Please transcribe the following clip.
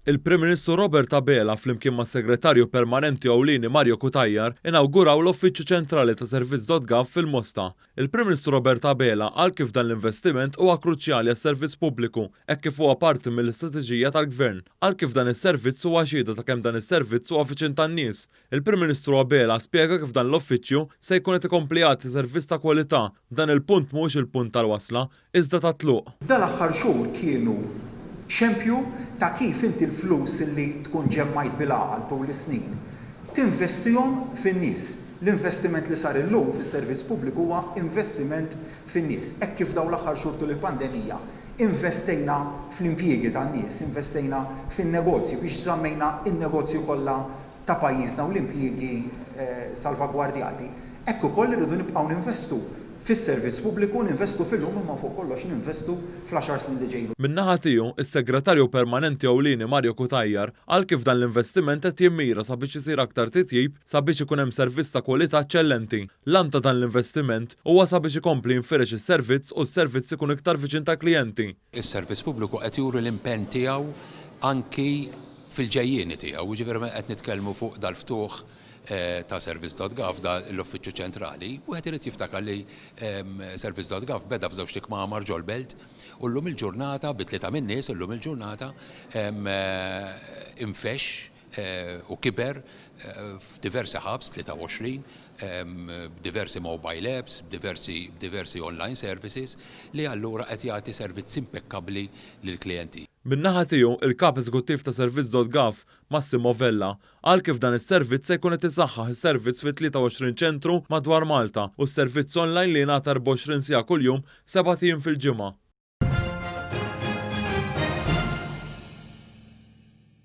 Il-Prim Ministru Robert Abela flimkien mas Segretarju Permanenti Ewlieni Mario Kutajjar inawguraw l-Uffiċċju Ċentrali ta' Servizz.gov fil-Mosta. Il-Prim Ministru Robert Abela qal kif dan l-investiment huwa kruċjali għas-servizz pubbliku hekk kif huwa parti mill-istrateġija tal-Gvern. Qal kif dan is-servizz huwa xhieda ta' kemm dan is-servizz huwa viċin tan-nies. Il-Prim Ministru Abela spjega kif dan l-uffiċċju se jkun qed ikompli jagħti servizz ta' kwalità. Dan il-punt mhuwiex il-punt tal-wasla, iżda ta' tluq. Dal-aħħar xhur kienu xempju ta' kif inti l-flus li tkun ġemmajt bil-għaqal tul is-snin tinvestihom fin-nies. L-investiment li sar illum fis-servizz pubbliku huwa investiment fin-nies. Hekk kif dawn l-aħħar xhur tul il-pandemija investejna fl-impjiegi tan-nies, investejna fin-negozju biex żammejna in-negozju kollha ta' pajjiżna u l-impjiegi salvagwardjati. Hekk ukoll irridu nibqgħu ninvestu fis-servizz pubbliku, ninvestu fil-lum imma fuq kollox ninvestu fl-10 snin li ġejjin. Min-naħa tiegħu, is-Segretarju Permanenti Ewlieni Mario Kutajjar qal kif dan l-investiment qed jimmira sabiex isir aktar titjib sabiex ikun hemm servizz ta' kwalità eċċellenti. Lan ta' dan l-investiment huwa sabiex ikompli jinfirex is-servizz u s-servizz ikun iktar viċin ta' klijenti. Is-servizz pubbliku qed juru l-impenn tiegħu anki fil-ġejjieni tiegħu, jiġifieri qed nitkellmu fuq dal-ftuħ ta' Servizz.gov l-Uffiċċju Ċentrali, u qed irid jiftakar li Servizz.gov beda f'żewġ tikmamar ġol-belt u llum il-ġurnata bi-tlieta min-nies llum il-ġurnata infexx u kiber f'diversi hubs 23, b'diversi mobile apps, b'diversi online services li allura qed jagħti servizz impeccabbli lill-klijenti. Min-naħa tiegħu il-Kap Eżekuttiv ta' Servizz.gov Massimo Vella qal kif dan is-servizz se jkun qed isaħħaħ is-servizz fi 23 ċentru madwar Malta u s-servizz online li jingħata 24 siegħa kuljum 7 ijiem fil-ġimgħa.